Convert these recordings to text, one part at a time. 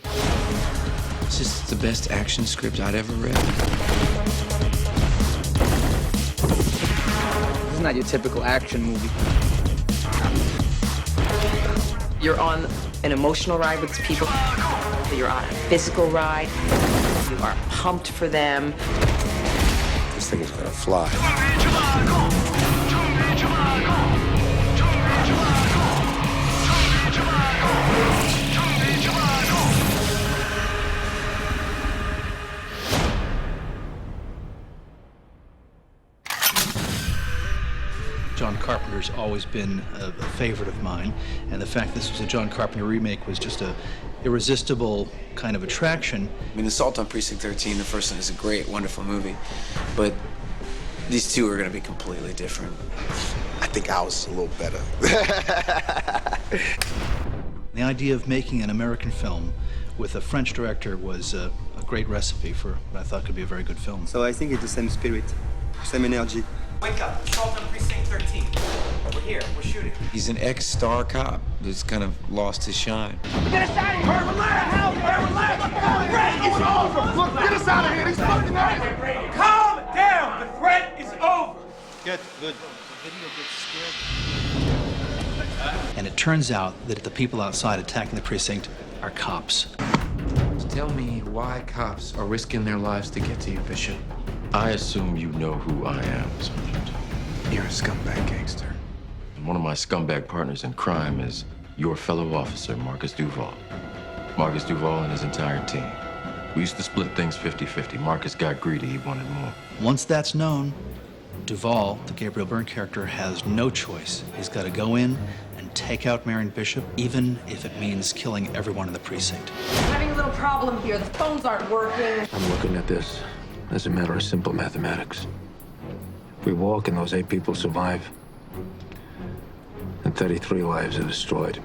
It's just the best action script I'd ever read. This is not your typical action movie. You're on an emotional ride with people. You're on a physical ride. You are pumped for them. This thing is gonna fly. John Carpenter's always been a favorite of mine, and the fact this was a John Carpenter remake was just a irresistible kind of attraction. I mean, Assault on Precinct 13, the first one, is a great, wonderful movie, but these two are going to be completely different. I think ours is a little better. The idea of making an American film with a French director was a great recipe for what I thought could be a very good film. So I think it's the same spirit, same energy. Wake up, Assault on Precinct 13. We're here, we're shooting. He's an ex-star cop that's kind of lost his shine. Get us out of here! Relax! The threat is over! Look, get us out of here! These fucking guys! Calm down! The threat is over! Good. And it turns out that the people outside attacking the precinct are cops. Tell me why cops are risking their lives to get to you, Bishop. I assume you know who I am, Sergeant. You're a scumbag gangster. And one of my scumbag partners in crime is your fellow officer, Marcus Duval. Marcus Duval and his entire team. We used to split things 50-50. Marcus got greedy, he wanted more. Once that's known, Duval, the Gabriel Byrne character, has no choice. He's got to go in and take out Marion Bishop, even if it means killing everyone in the precinct. I'm having a little problem here. The phones aren't working. I'm looking at this as a matter of simple mathematics. If we walk and those 8 people survive, and 33 lives are destroyed.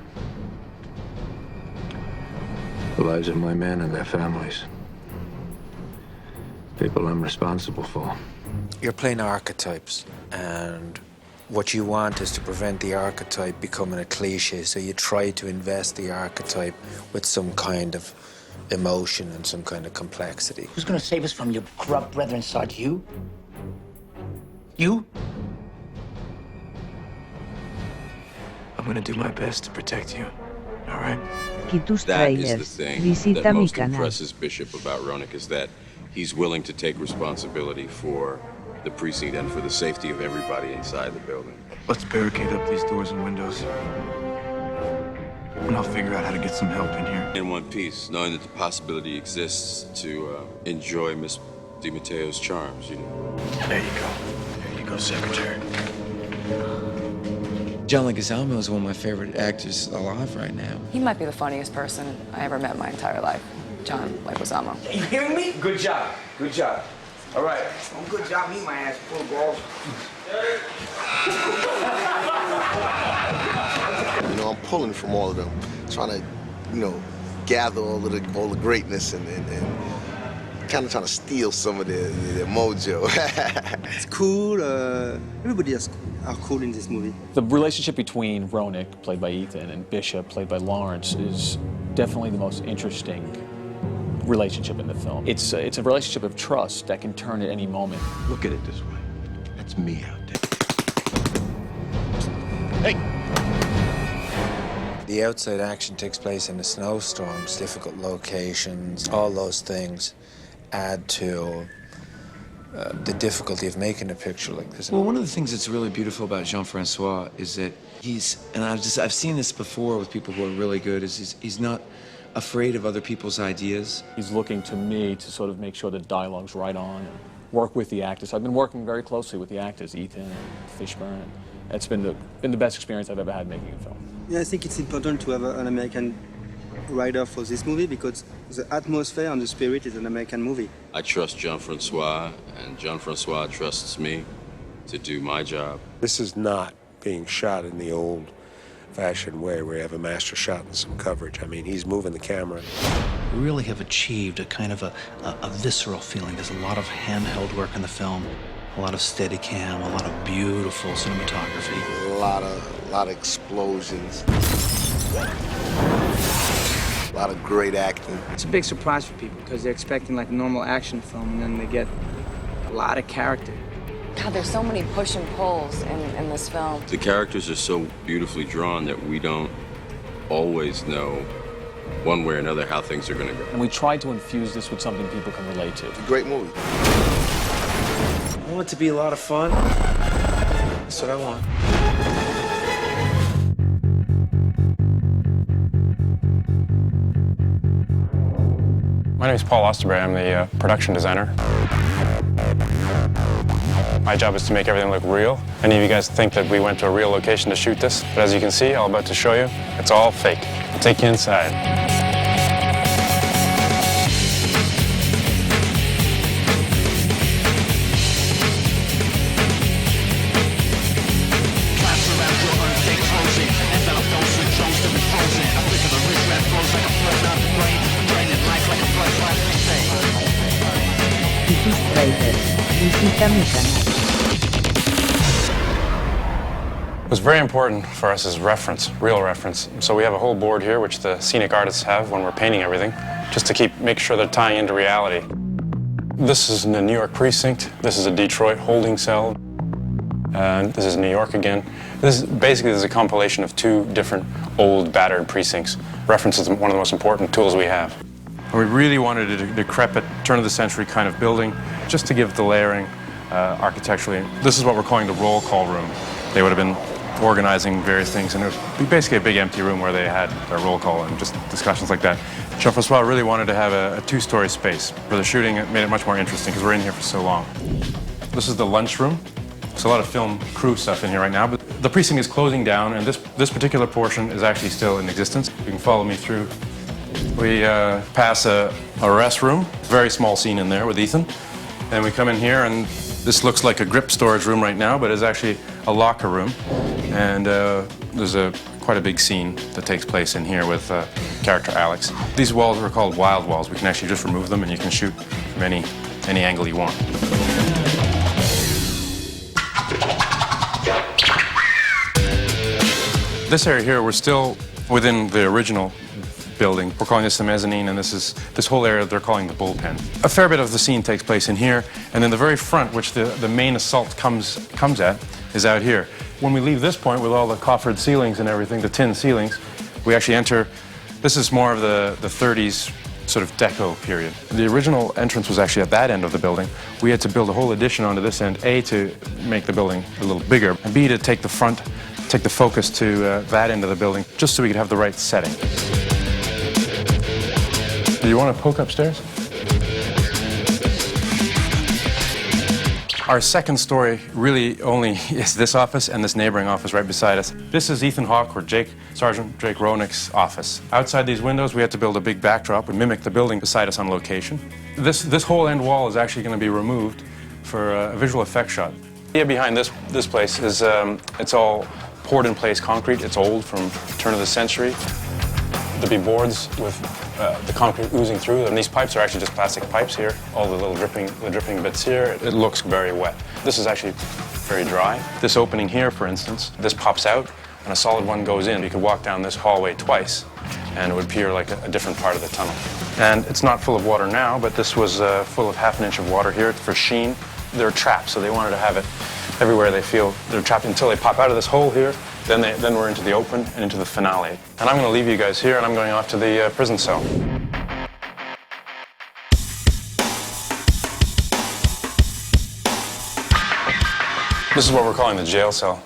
The lives of my men and their families. People I'm responsible for. You're playing archetypes, and what you want is to prevent the archetype becoming a cliche, so you try to invest the archetype with some kind of emotion and some kind of complexity. Who's gonna save us from your corrupt brethren, Sarge? You? You? I'm gonna do my best to protect you, all right? Tus That is trailers. the thing Visita that mi most canal. impresses Bishop about Roenick is that he's willing to take responsibility for the precinct and for the safety of everybody inside the building. Let's barricade up these doors and windows. And I'll figure out how to get some help in here. In one piece, knowing that the possibility exists to enjoy Miss DiMatteo's charms, you know. There you go, Secretary. John Leguizamo is one of my favorite actors alive right now. He might be the funniest person I ever met in my entire life. John Leguizamo. You hearing me? Good job. Good job. All right. Oh, good job, me, my ass full of balls. You know, I'm pulling from all of them, trying to, gather all the greatness and kind of trying to steal some of their mojo. It's cool. Everybody are cool in this movie. The relationship between Roenick, played by Ethan, and Bishop, played by Lawrence, is definitely the most interesting relationship in the film. It's a relationship of trust that can turn at any moment. Look at it this way. That's me out there. The outside action takes place in the snowstorms, difficult locations, all those things add to the difficulty of making a picture like this. Well, one of the things that's really beautiful about Jean-François is that I've seen this before with people who are really good, is he's not afraid of other people's ideas. He's looking to me to sort of make sure the dialogue's right on and work with the actors. I've been working very closely with the actors, Ethan and Fishburne. It's been the best experience I've ever had making a film. Yeah, I think it's important to have an American writer for this movie because the atmosphere and the spirit is an American movie. I trust Jean-François, and Jean-François trusts me to do my job. This is not being shot in the old-fashioned way where you have a master shot and some coverage. I mean, he's moving the camera. We really have achieved a kind of a visceral feeling. There's a lot of handheld work in the film, a lot of Steadicam, a lot of beautiful cinematography. A lot of explosions. A lot of great acting. It's a big surprise for people because they're expecting like a normal action film, and then they get a lot of character. God, there's so many push and pulls in this film. The characters are so beautifully drawn that we don't always know one way or another how things are going to go. And we tried to infuse this with something people can relate to. It's a great movie. I want it to be a lot of fun. That's what I want. My name is Paul Osterberry. I'm the production designer. My job is to make everything look real. Many of you guys think that we went to a real location to shoot this, but as you can see, I'm about to show you, it's all fake. I'll take you inside. Tráiler. Visita mi canal. What's very important for us is reference, real reference. So we have a whole board here, which the scenic artists have when we're painting everything, just to make sure they're tying into reality. This is the New York precinct. This is a Detroit holding cell. And this is New York again. This is a compilation of two different old, battered precincts. Reference is one of the most important tools we have. And we really wanted a decrepit, turn-of-the-century kind of building, just to give the layering architecturally. This is what we're calling the roll call room. They would have been organizing various things, and it was basically a big empty room where they had their roll call and just discussions like that. Jean-François really wanted to have a two-story space. For the shooting, it made it much more interesting because we're in here for so long. This is the lunch room. There's a lot of film crew stuff in here right now, but the precinct is closing down, and this particular portion is actually still in existence. You can follow me through. We pass a rest room, very small scene in there with Ethan. And we come in here, and this looks like a grip storage room right now, but it's actually a locker room. And there's quite a big scene that takes place in here with character Alex. These walls are called wild walls. We can actually just remove them, and you can shoot from any angle you want. This area here, we're still within the original building. We're calling this the mezzanine, and this whole area they're calling the bullpen. A fair bit of the scene takes place in here, and then the very front, which the main assault comes at, is out here. When we leave this point with all the coffered ceilings and everything, the tin ceilings, we actually enter. This is more of the 30s sort of deco period. The original entrance was actually at that end of the building. We had to build a whole addition onto this end, A, to make the building a little bigger, and B, to take the focus to that end of the building, just so we could have the right setting. Do you want to poke upstairs? Our second story really only is this office and this neighboring office right beside us. This is Ethan Hawke, or Sergeant Jake Roenick's office. Outside these windows, we had to build a big backdrop and mimic the building beside us on location. This whole end wall is actually going to be removed for a visual effects shot. Here behind this place is it's all poured-in-place concrete. It's old, from turn of the century. There'll be boards with the concrete oozing through, and these pipes are actually just plastic pipes here. All the little dripping bits here. It looks very wet. This is actually very dry. This opening here, for instance, this pops out, and a solid one goes in. You could walk down this hallway twice, and it would appear like a different part of the tunnel. And it's not full of water now, but this was full of half an inch of water here for sheen. They're trapped, so they wanted to have it everywhere they feel they're trapped until they pop out of this hole here. Then we're into the open and into the finale. And I'm going to leave you guys here, and I'm going off to the prison cell. This is what we're calling the jail cell.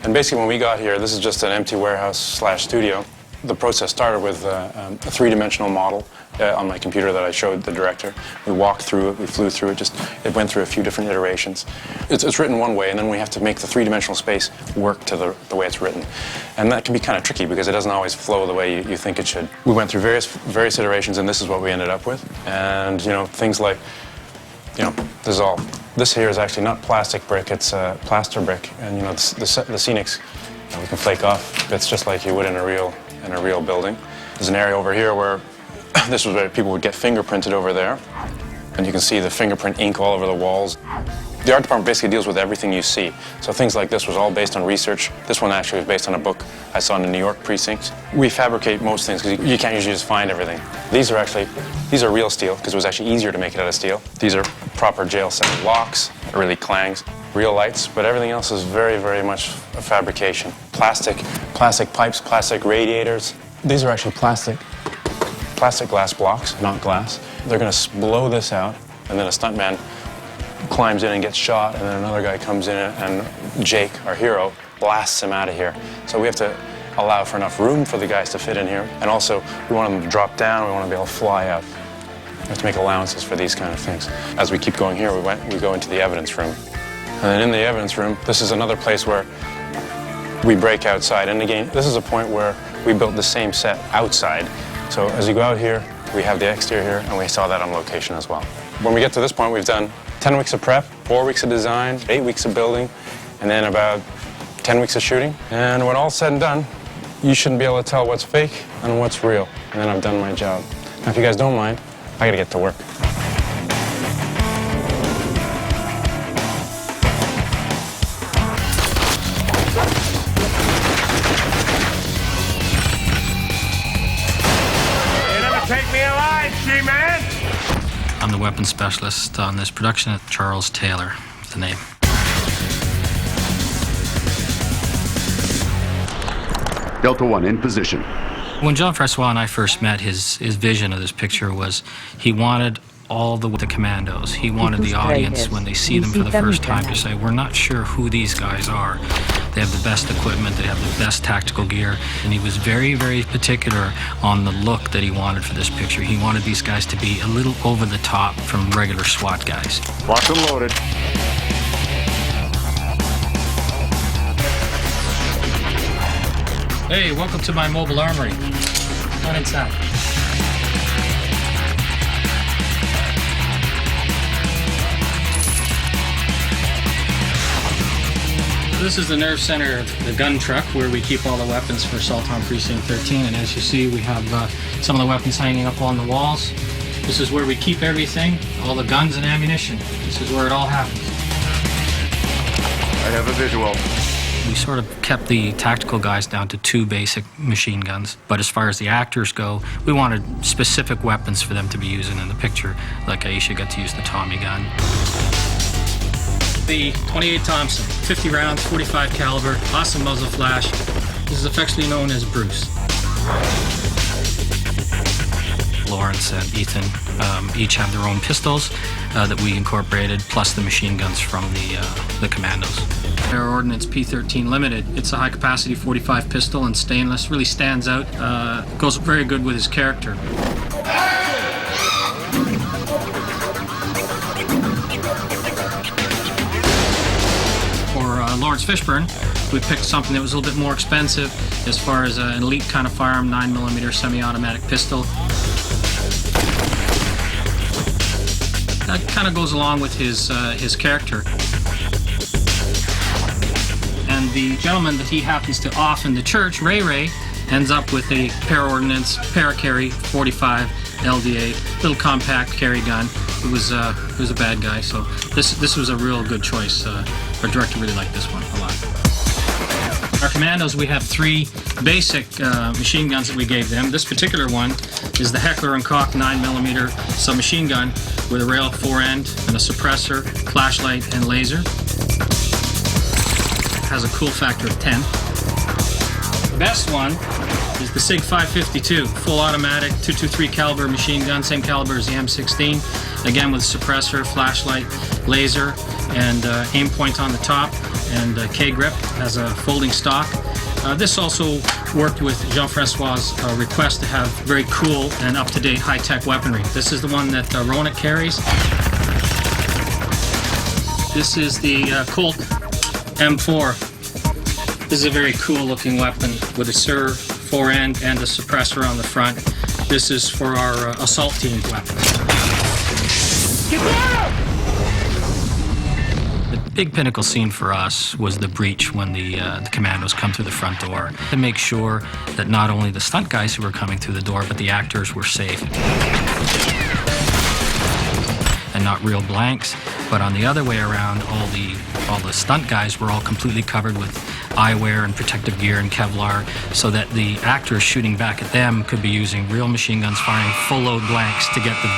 And basically when we got here, this is just an empty warehouse/studio. The process started with a three-dimensional model on my computer that I showed the director. We walked through it, we flew through it, it went through a few different iterations. It's written one way, and then we have to make the three-dimensional space work to the way it's written. And that can be kind of tricky because it doesn't always flow the way you think it should. We went through various iterations, and this is what we ended up with. And, things like, this here is actually not plastic brick, it's plaster brick. And, the scenics, we can flake off bits just like you would in a real building. There's an area over here where this was where people would get fingerprinted over there. And you can see the fingerprint ink all over the walls. The art department basically deals with everything you see. So things like this was all based on research. This one actually was based on a book I saw in the New York precinct. We fabricate most things because you can't usually just find everything. These are real steel because it was actually easier to make it out of steel. These are proper jail cell locks, it really clangs. Real lights, but everything else is very, very much a fabrication. Plastic pipes, plastic radiators. These are actually plastic glass blocks, not glass. They're gonna blow this out, and then a stuntman climbs in and gets shot, and then another guy comes in and Jake, our hero, blasts him out of here. So we have to allow for enough room for the guys to fit in here, and also we want them to drop down, we want to be able to fly out. We have to make allowances for these kind of things. As we keep going here, we go into the evidence room. And then in the evidence room, this is another place where we break outside. And again, this is a point where we built the same set outside. So as you go out here, we have the exterior here, and we saw that on location as well. When we get to this point, we've done 10 weeks of prep, 4 weeks of design, 8 weeks of building, and then about 10 weeks of shooting. And when all's said and done, you shouldn't be able to tell what's fake and what's real. And then I've done my job. Now, if you guys don't mind, I gotta get to work. Take me alive, G-Man! I'm the weapons specialist on this production. Charles Taylor is the name. Delta One in position. When Jean-François and I first met, his vision of this picture was he wanted all the commandos. He wanted the audience, when they see them for the first time, to say, we're not sure who these guys are. They have the best equipment, they have the best tactical gear, and he was very, very particular on the look that he wanted for this picture. He wanted these guys to be a little over the top from regular SWAT guys. Locked and loaded. Hey, welcome to my mobile armory. Come inside. This is the nerve center of the gun truck where we keep all the weapons for Assault on Precinct 13. And as you see, we have some of the weapons hanging up on the walls. This is where we keep everything, all the guns and ammunition. This is where it all happens. I have a visual. We sort of kept the tactical guys down to 2 basic machine guns. But as far as the actors go, we wanted specific weapons for them to be using in the picture. Like Aisha got to use the Tommy gun. The 28 Thompson, 50 rounds, 45 caliber, awesome muzzle flash. This is affectionately known as Bruce. Lawrence and Ethan each have their own pistols that we incorporated, plus the machine guns from the commandos. Air Ordnance P13 Limited. It's a high-capacity 45 pistol and stainless. Really stands out. Goes very good with his character. Lawrence Fishburne, we picked something that was a little bit more expensive as far as an elite kind of firearm, 9mm semi-automatic pistol. That kind of goes along with his character. And the gentleman that he happens to off in the church, Ray, ends up with a Para-Ordnance Para-Carry 45 LDA, little compact carry gun. It was a bad guy, so this was a real good choice. Our director really liked this one a lot. Our commandos, we have 3 basic machine guns that we gave them. This particular one is the Heckler & Koch 9mm submachine gun with a rail fore-end and a suppressor, flashlight, and laser. It has a cool factor of 10. The best one is the SIG 552, full automatic 223 caliber machine gun, same caliber as the M16. Again with suppressor, flashlight, laser, and aim point on the top, and K-grip has a folding stock. This also worked with Jean-François' request to have very cool and up-to-date high-tech weaponry. This is the one that Ronak carries. This is the Colt M4. This is a very cool looking weapon with a serve, fore-end, and a suppressor on the front. This is for our assault team weapon. The big pinnacle scene for us was the breach when the commandos come through the front door to make sure that not only the stunt guys who were coming through the door, but the actors were safe. And not real blanks, But on the other way around, all the stunt guys were all completely covered with eyewear and protective gear and Kevlar, so that the actors shooting back at them could be using real machine guns, firing full load blanks to get the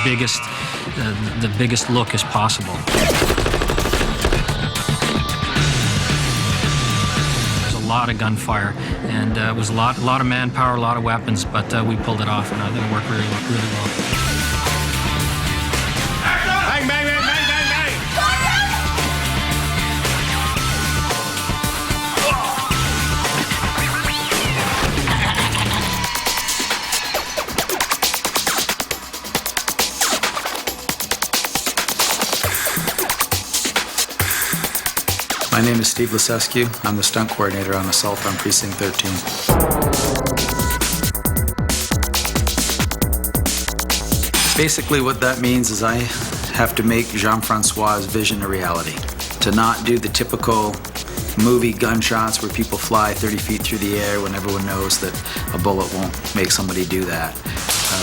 biggest look as possible. There's a lot of gunfire, and it was a lot of manpower, a lot of weapons, but we pulled it off, and I think it worked really well. Bang, bang, bang, bang, bang, bang! My name is Steve Lisescu. I'm the stunt coordinator on Assault on Precinct 13. Basically what that means is I have to make Jean-François' vision a reality. To not do the typical movie gunshots where people fly 30 feet through the air when everyone knows that a bullet won't make somebody do that.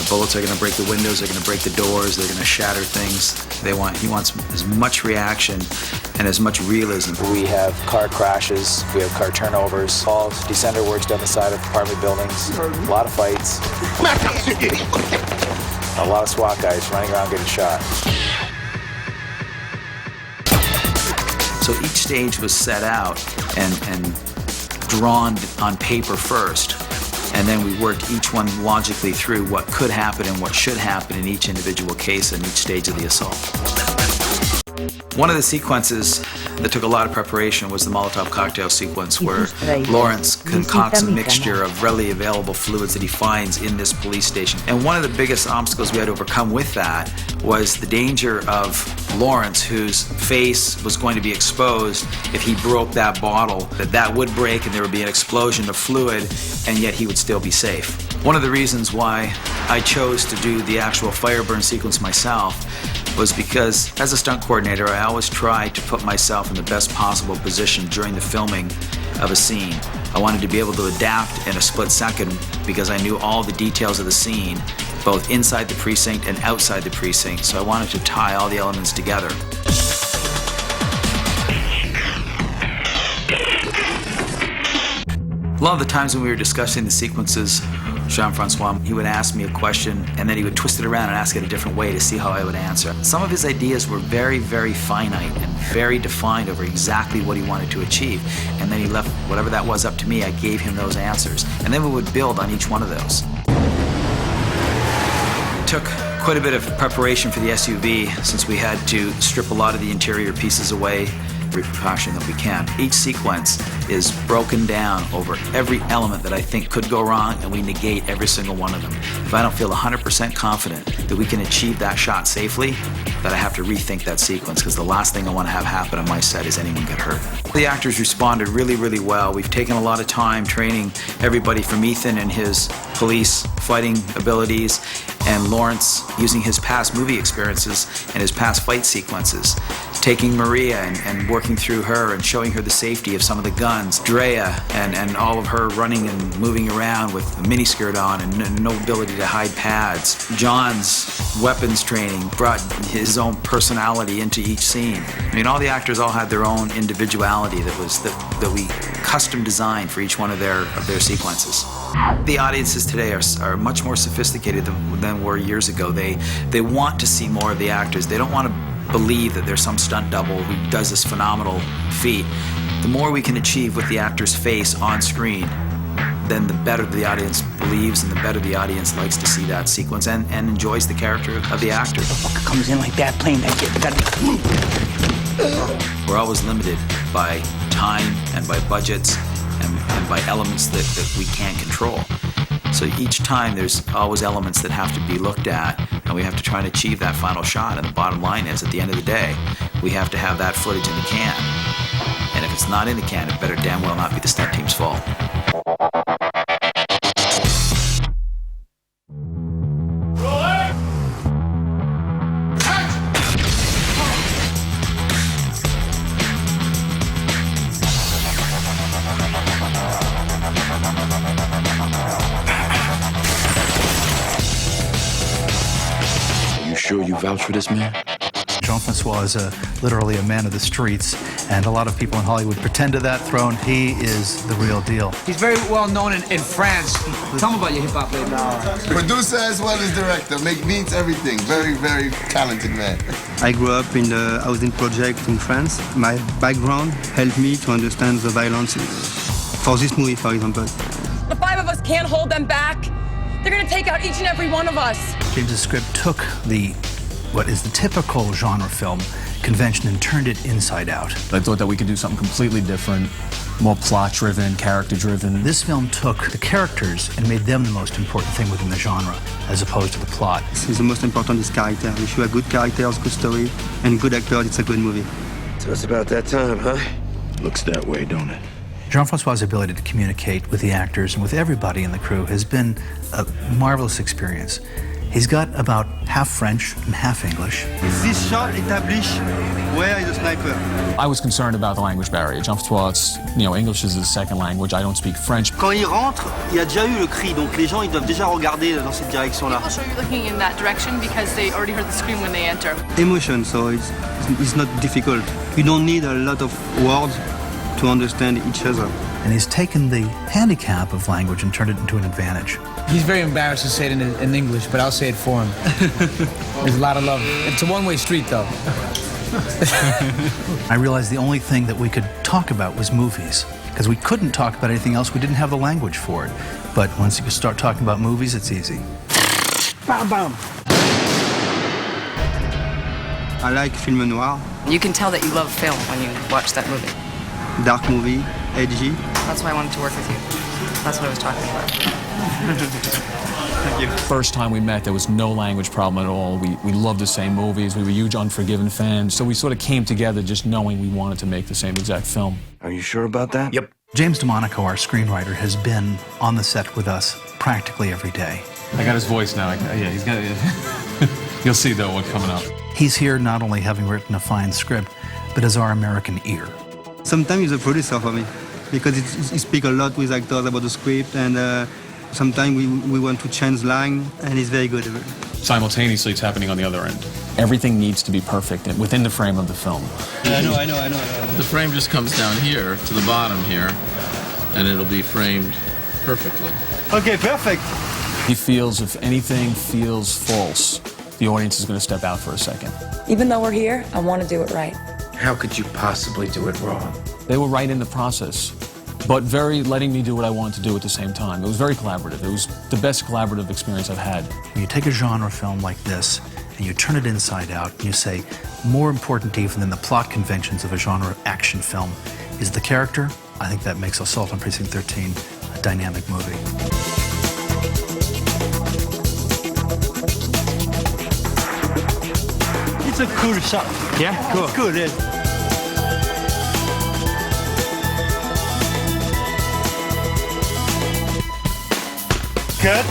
Bullets are going to break the windows, they're going to break the doors, they're going to shatter things. He wants as much reaction and as much realism. We have car crashes, we have car turnovers, falls, descender works down the side of apartment buildings, a lot of fights, a lot of SWAT guys running around getting shot. So each stage was set out and drawn on paper first. And then we worked each one logically through what could happen and what should happen in each individual case and each stage of the assault. One of the sequences that took a lot of preparation was the Molotov cocktail sequence, where Lawrence concocts a mixture of readily available fluids that he finds in this police station. And one of the biggest obstacles we had to overcome with that was the danger of Lawrence, whose face was going to be exposed if he broke that bottle, that would break and there would be an explosion of fluid, and yet he would still be safe. One of the reasons why I chose to do the actual fire burn sequence myself was because, as a stunt coordinator, I always try to put myself in the best possible position during the filming of a scene. I wanted to be able to adapt in a split second because I knew all the details of the scene, both inside the precinct and outside the precinct, so I wanted to tie all the elements together. A lot of the times when we were discussing the sequences, Jean-François, he would ask me a question and then he would twist it around and ask it a different way to see how I would answer. Some of his ideas were very, very finite and very defined over exactly what he wanted to achieve. And then he left whatever that was up to me. I gave him those answers. And then we would build on each one of those. It took quite a bit of preparation for the SUV since we had to strip a lot of the interior pieces away, every precaution that we can. Each sequence is broken down over every element that I think could go wrong, and we negate every single one of them. If I don't feel 100% confident that we can achieve that shot safely, that I have to rethink that sequence, because the last thing I want to have happen on my set is anyone get hurt. The actors responded really, really well. We've taken a lot of time training everybody from Ethan and his police fighting abilities, and Lawrence using his past movie experiences and his past fight sequences, taking Maria and working through her and showing her the safety of some of the guns, Drea and all of her running and moving around with a miniskirt on and no ability to hide pads. John's weapons training brought his own personality into each scene. I mean, all the actors all had their own individuality that we custom designed for each one of their sequences. The audiences today are much more sophisticated than were years ago. They want to see more of the actors. They don't want to believe that there's some stunt double who does this phenomenal feat. The more we can achieve with the actor's face on screen, then the better the audience believes and the better the audience likes to see that sequence and enjoys the character of the actor. The fucker comes in like that, playing that kid. We're always limited by time and by budgets and by elements that we can't control. So each time there's always elements that have to be looked at, and we have to try and achieve that final shot. And the bottom line is, at the end of the day, we have to have that footage in the can. And if it's not in the can, it better damn well not be the stunt team's fault. You sure you vouch for this man? Jean-François is literally a man of the streets, and a lot of people in Hollywood pretend to that throne. He is the real deal. He's very well known in France. Tell me about your hip-hop label. Producer as well as director, make beats, everything. Very, very talented man. I grew up in the housing project in France. My background helped me to understand the violence for this movie, for example. The five of us can't hold them back. They're gonna take out each and every one of us. James's script took what is the typical genre film convention and turned it inside out. I thought that we could do something completely different, more plot-driven, character-driven. This film took the characters and made them the most important thing within the genre, as opposed to the plot. The most important is character. If you have good characters, good story, and good actors, it's a good movie. So it's about that time, huh? Looks that way, don't it? Jean-François' ability to communicate with the actors and with everybody in the crew has been a marvelous experience. He's got about half French and half English. This shot establishes where is the sniper. I was concerned about the language barrier. Jean-François, English is his second language. I don't speak French. Quand il rentre, il y a déjà eu le cri, donc les gens ils doivent déjà regarder dans cette direction-là. People show you looking in that direction because they already heard the scream when they enter. Emotion, so it's not difficult. You don't need a lot of words to understand each other. And he's taken the handicap of language and turned it into an advantage. He's very embarrassed to say it in English, but I'll say it for him. There's a lot of love. It's a one-way street, though. I realized the only thing that we could talk about was movies, because we couldn't talk about anything else. We didn't have the language for it. But once you start talking about movies, it's easy. Bam, bam. I like film noir. You can tell that you love film when you watch that movie. Dark movie, edgy. That's why I wanted to work with you. That's what I was talking about. Thank you. First time we met, there was no language problem at all. We loved the same movies. We were huge Unforgiven fans. So we sort of came together just knowing we wanted to make the same exact film. Are you sure about that? Yep. James DeMonaco, our screenwriter, has been on the set with us practically every day. I got his voice now. Yeah, he's got it. You'll see, though, what's coming up. He's here not only having written a fine script, but as our American ear. Sometimes he's a producer for me, because he speaks a lot with actors about the script, and sometimes we want to change line, and he's very good at it. Simultaneously, it's happening on the other end. Everything needs to be perfect and within the frame of the film. I know. The frame just comes down here to the bottom here, and it'll be framed perfectly. Okay, perfect. He feels if anything feels false, the audience is going to step out for a second. Even though we're here, I want to do it right. How could you possibly do it wrong? They were right in the process, but very letting me do what I wanted to do at the same time. It was very collaborative. It was the best collaborative experience I've had. When you take a genre film like this and you turn it inside out and you say, more important even than the plot conventions of a genre action film is the character, I think that makes Assault on Precinct 13 a dynamic movie. It's a cool shot. Yeah, cool. It's cool, yeah. Cut.